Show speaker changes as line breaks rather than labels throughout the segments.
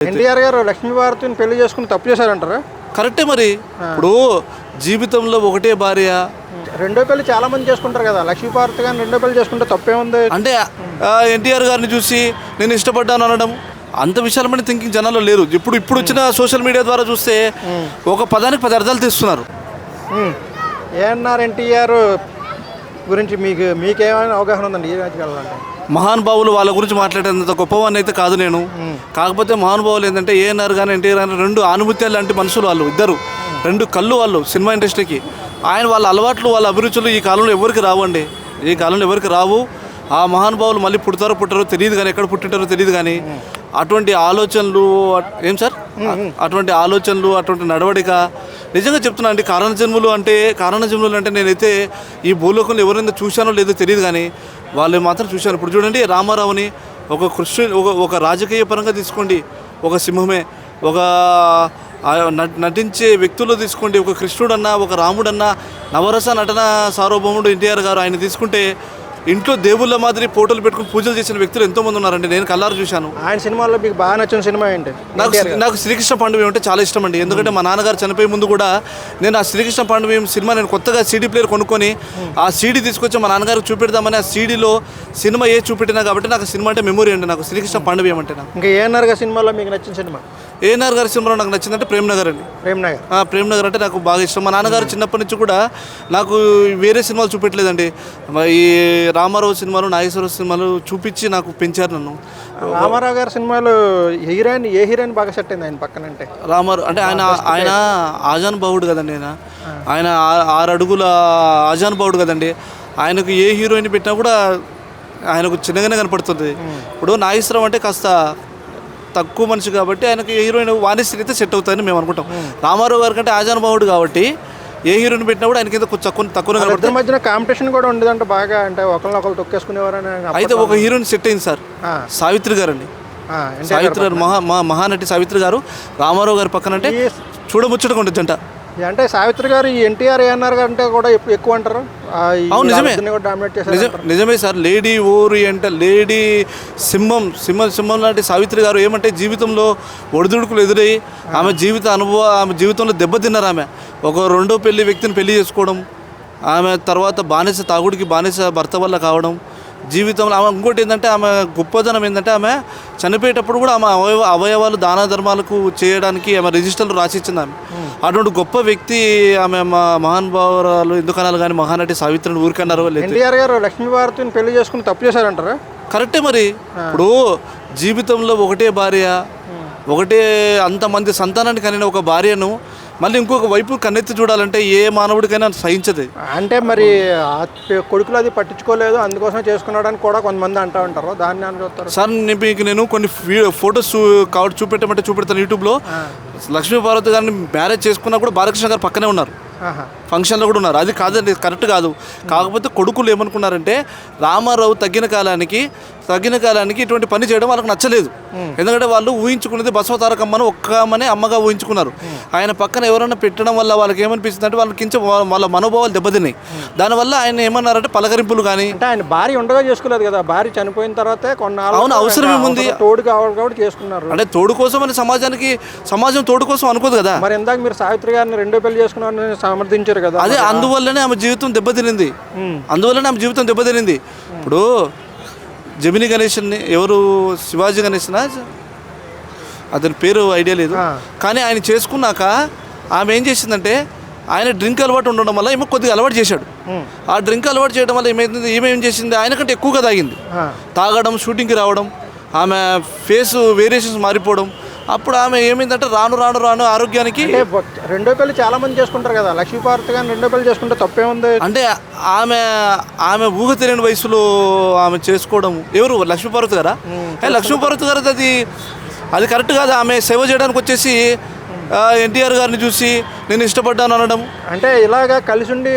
ఎన్టీఆర్ గారు లక్ష్మీభారతిని పెళ్లి చేసుకుని తప్పు చేశారంటారా?
కరెక్టే మరి. ఇప్పుడు జీవితంలో ఒకటే భార్య,
రెండో పెళ్లి చాలా మంది చేసుకుంటారు కదా, లక్ష్మీభారతి గారిని రెండో పెళ్లి చేసుకుంటే తప్పేముంది?
అంటే ఎన్టీఆర్ గారిని చూసి నేను ఇష్టపడ్డాను అనడం అంత విశాలమైన థింకింగ్ జనాల్లో లేరు. ఇప్పుడు వచ్చిన సోషల్ మీడియా ద్వారా చూస్తే ఒక పదానికి 10 అర్థాలు తీస్తున్నారు.
ఏఎన్ఆర్ ఎన్టీఆర్ గురించి మీకేమైనా అవగాహన ఉందండి ఈ రాజకీయాలంటే?
మహానుభావులు వాళ్ళ గురించి మాట్లాడేంత గొప్పవాన్ని అయితే కాదు నేను. కాకపోతే మహానుభావులు ఏంటంటే ఏఎన్ఆర్ కానీ ఎన్టీఆర్ కానీ 2 ఆనుమత్యాలు లాంటి మనుషులు వాళ్ళు, ఇద్దరు 2 కళ్ళు వాళ్ళు సినిమా ఇండస్ట్రీకి. వాళ్ళ అలవాట్లు వాళ్ళ అభిరుచులు ఈ కాలంలో ఎవరికి రావండి, ఈ కాలంలో ఎవరికి రావు. ఆ మహానుభావులు మళ్ళీ పుట్టారో తెలియదు కానీ, ఎక్కడ పుట్టింటారో తెలియదు కానీ అటువంటి ఆలోచనలు ఏం సార్, అటువంటి ఆలోచనలు, అటువంటి నడవడిక నిజంగా చెప్తున్నా అండి. కారణజన్ములు అంటే నేనైతే ఈ భూలోకంలో ఎవరైనా చూశానో లేదో తెలియదు కానీ వాళ్ళు మాత్రం చూశాను. ఇప్పుడు చూడండి, రామారావుని ఒక రాజకీయ పరంగా తీసుకోండి, ఒక సింహమే. ఒక నటించే వ్యక్తుల్లో తీసుకోండి, ఒక కృష్ణుడన్నా, ఒక రాముడన్నా, నవరస నటన సార్వభౌముడు ఎన్టీఆర్ గారు. ఆయన తీసుకుంటే ఇంట్లో దేవుళ్ళ మాదిరి ఫోటోలు పెట్టుకుని పూజలు చేసిన వ్యక్తులు ఎంతోమంది ఉన్నారండి. నేను కళ్ళారు చూశాను.
ఆయన సినిమాల్లో మీకు బాగా నచ్చిన సినిమా ఏంటి?
నాకు శ్రీకృష్ణ పాండవ్యం అంటే చాలా ఇష్టం అండి. ఎందుకంటే మా నాన్నగారు చనిపోయే ముందు కూడా నేను ఆ శ్రీకృష్ణ పాండవ్యం సినిమా నేను కొత్తగా సీడీ ప్లేయర్ కొనుక్కొని ఆ సీడీ తీసుకొచ్చి మా నాన్నగారికి చూపెడదామని ఆ సీడీలో సినిమా చూపెట్టినా కాబట్టి నాకు సినిమా అంటే మెమొరీ అండి. నాకు శ్రీకృష్ణ పాండవ్యం అంటే.
ఇంకా ఏఎన్ఆర్ గారి సినిమాలో మీకు నచ్చిన సినిమా?
ఏఎన్ఆర్ గారి సినిమాలో నాకు నచ్చిందంటే ప్రేమ్నగర్ అండి. ప్రేమ్నగర్ అంటే నాకు బాగా ఇష్టం. మా నాన్నగారు చిన్నప్పటి నుంచి కూడా నాకు వేరే సినిమాలు చూపెట్టలేదండి. ఈ రామారావు సినిమాలు, నాగేశ్వరరావు సినిమాలు చూపించి నాకు పెంచారు నన్ను.
రామారావు గారి సినిమాలు ఏ హీరోయిన్ బాగా సెట్ అయింది ఆయన పక్కన? అంటే
రామారావు అంటే ఆయన ఆజాన్ బావుడు కదండి. ఆయన 6 అడుగుల ఆజాన్ బావుడు కదండి. ఆయనకు ఏ హీరోయిన్ పెట్టినా కూడా ఆయనకు చిన్నగానే కనపడుతుంది. ఇప్పుడు నాగేశ్వరరావు అంటే కాస్త తక్కువ మనిషి కాబట్టి ఆయనకు ఏ హీరోయిన్ వాణిశ్రీ అయితే సెట్ అవుతాయని మేము అనుకుంటాం. రామారావు గారి కంటే ఆజాన్ బావుడు కాబట్టి ఏ హీరోయిన్ పెట్టినా కూడా ఆయనకి తక్కువ
ఇద్దరి మధ్యన కాంపిటీషన్ కూడా ఉండేదంటే బాగా, అంటే ఒకరినొకరు తొక్కేసుకునేవారని.
అయితే ఒక హీరోయిన్ సెట్ అయింది సార్, సావిత్రి గారు అండి. సావిత్రి గారు మహానటి సావిత్రి గారు రామారావు గారి పక్కన అంటే చూడముచ్చటగా ఉంటుంది జంట.
అంటే సావిత్రి గారు ఈ ఎన్టీఆర్ ఏఎన్ఆర్ గారు అంటే కూడా ఎక్కువ అంటారు.
అవును, నిజమే సార్. లేడీ ఓరియంటల్, లేడీ సింహం లాంటి సావిత్రి గారు ఏమంటే జీవితంలో ఒడిదుడుకులు ఎదురై ఆమె జీవితంలో దెబ్బతిన్నారు. ఆమె ఒక 2వ పెళ్లి వ్యక్తిని పెళ్లి చేసుకోవడం, ఆమె తర్వాత తాగుడికి బానిస భర్త వల్ల కావడం జీవితంలో. ఆమె ఇంకోటి ఏంటంటే ఆమె గొప్పదనం ఏంటంటే ఆమె చనిపోయేటప్పుడు కూడా ఆమె అవయవాలు దాన ధర్మాలకు చేయడానికి ఆమె రిజిస్టర్లు రాసిచ్చింది. ఆమె అటువంటి గొప్ప వ్యక్తి ఆమె. మహానుభావురాలు ఎందుకనాలి కానీ మహానటి సావిత్రిని ఊరికన్నారు.
ఎన్టీఆర్ గారు లక్ష్మీభారతిని పెళ్లి చేసుకుని తప్పు చేశారంటారా?
కరెక్టే మరి. ఇప్పుడు జీవితంలో ఒకటే భార్య, ఒకటే అంతమంది సంతానానికి కనిన ఒక భార్యను మళ్ళీ ఇంకొక వైపు కన్నెత్తి చూడాలంటే ఏ మానవుడికైనా సహించదు.
అంటే మరి కొడుకులు అది పట్టించుకోలేదు, అందుకోసం చేసుకున్నాడని కూడా కొంతమంది అంటూ ఉంటారు. దాన్ని అని చూస్తారు
సార్. మీకు నేను కొన్ని ఫొటోస్ కాబట్టి చూపెడతాను యూట్యూబ్లో. లక్ష్మీభారతి గారిని మ్యారేజ్ చేసుకున్నా కూడా బాలకృష్ణ గారు పక్కనే ఉన్నారు, ఫంక్షన్లో కూడా ఉన్నారు. అది కాదండి, కరెక్ట్ కాదు. కాకపోతే కొడుకులు ఏమనుకున్నారంటే రామారావు తగ్గిన కాలానికి ఇటువంటి పని చేయడం వాళ్ళకి నచ్చలేదు. ఎందుకంటే వాళ్ళు ఊహించుకున్నది బసవతారకమ్మను ఒక్కమనే అమ్మగా ఊహించుకున్నారు. ఆయన పక్కన ఎవరైనా పెట్టడం వల్ల వాళ్ళకి ఏమనిపిస్తుంది అంటే వాళ్ళ మనోభావాలు దెబ్బతిన్నాయి. దానివల్ల ఆయన ఏమన్నారంటే పలకరింపులు కానీ.
అంటే ఆయన భార్య ఉండగా చేసుకోలేదు కదా, భార్య చనిపోయిన తర్వాతే కొన్నాళ్ళు.
అవును, అవసరం ఏముంది,
తోడు కావాలి కాబట్టి చేసుకున్నారు.
అంటే తోడు కోసం అని సమాజం తోడు కోసం అనుకోదు కదా.
మరి ఇందాక మీరు సావిత్రి గారిని 2వ పెళ్లి చేసుకున్నారని సమర్థించారు కదా.
అదే అందువల్లనే ఆమె జీవితం దెబ్బతినింది. ఇప్పుడు జమిని గణేష్ని ఎవరు, శివాజీ గణేష్నా అతని పేరు ఐడియా లేదు కానీ ఆయన చేసుకున్నాక ఆమె ఏం చేసిందంటే ఆయన డ్రింక్ అలవాటు ఉండడం వల్ల ఈమె కొద్దిగా అలవాటు చేశాడు. ఆ డ్రింక్ అలవాటు చేయడం వల్ల ఏమేం చేసింది, ఆయన కంటే ఎక్కువగా తాగడం, షూటింగ్కి రావడం, ఆమె ఫేస్ వేరియేషన్స్ మారిపోవడం. అప్పుడు ఆమె ఏమైందంటే రాను ఆరోగ్యానికి.
2వ పెళ్లి చాలా మంది చేసుకుంటారు కదా, లక్ష్మీభారతి గారిని 2వ పెళ్లి చేసుకుంటే తప్పేముంది?
అంటే ఆమె ఊహ తెలియని వయసులో ఆమె చేసుకోవడం. ఎవరు, లక్ష్మీభారతి గారా? లక్ష్మీభారతి గారు అది కరెక్ట్ కాదు. ఆమె సేవ చేయడానికి వచ్చేసి ఎన్టీఆర్ గారిని చూసి నేను ఇష్టపడ్డాను అనడం.
అంటే ఇలాగా కలిసి ఉండి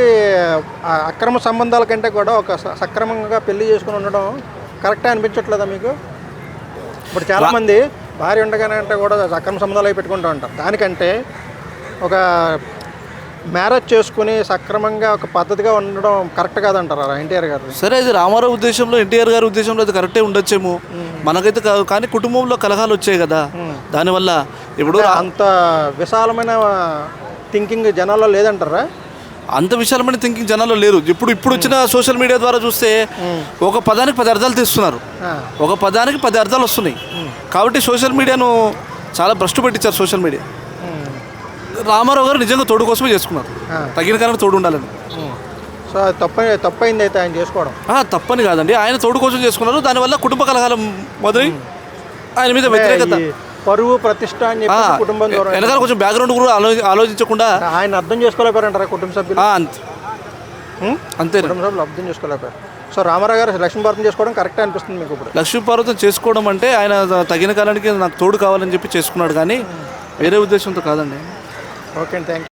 అక్రమ సంబంధాల కంటే కూడా ఒక సక్రమంగా పెళ్లి చేసుకుని ఉండడం కరెక్టే అనిపించట్లేదా మీకు? ఇప్పుడు చాలామంది భార్య ఉండగానే అంటే కూడా అక్రమ సంబంధాలు అవి పెట్టుకుంటూ ఉంటారు. దానికంటే ఒక మ్యారేజ్ చేసుకుని సక్రమంగా ఒక పద్ధతిగా ఉండడం కరెక్ట్ కాదంటారా ఎన్టీఆర్ గారు?
సరే, అది రామారావు ఉద్దేశంలో, ఎన్టీఆర్ గారి ఉద్దేశంలో అది కరెక్టే ఉండొచ్చేమో, మనకైతే కాదు. కానీ కుటుంబంలో కలహాలు వచ్చాయి కదా, దానివల్ల ఇప్పుడు
అంత విశాలమైన థింకింగ్ జనాల్లో లేదంటారా?
అంత విశాలమైన థింకింగ్ జనాల్లో లేరు. ఇప్పుడు వచ్చిన సోషల్ మీడియా ద్వారా చూస్తే ఒక పదానికి 10 అర్థాలు తీస్తున్నారు, ఒక పదానికి 10 అర్థాలు వస్తున్నాయి. కాబట్టి సోషల్ మీడియాను చాలా భ్రష్టు పెట్టించారు సోషల్ మీడియా. రామారావు గారు నిజంగా తోడు కోసమే చేసుకున్నారు, తగిన కారణం తోడు ఉండాలని.
సో అది తప్పైంది అయితే ఆయన చేసుకోవడం.
తప్పని కాదండి, ఆయన తోడు కోసం చేసుకున్నారు. దానివల్ల కుటుంబ కలహాలు మొదలై ఆయన మీద వ్యతిరేకత,
పరువు ప్రతిష్ట అని చెప్పి కుటుంబం దూరం
వెనకాల కొంచెం బ్యాక్గ్రౌండ్ కూడా ఆలోచించకుండా
ఆయన అర్థం చేసుకోలేకపోయారంటారా కుటుంబ సభ్యులు?
అంతే,
కుటుంబ సభ్యులు అర్థం చేసుకోలేకపోయారు. సో రామారావు గారు లక్ష్మీభారతం చేసుకోవడం కరెక్టే అనిపిస్తుంది మీకు ఇప్పుడు?
లక్ష్మీపార్వతం చేసుకోవడం అంటే ఆయన తగిన కాలానికి నాకు తోడు కావాలని చెప్పి చేసుకున్నాడు, కానీ వేరే ఉద్దేశంతో కాదండి.
ఓకే అండి, థ్యాంక్ యూ.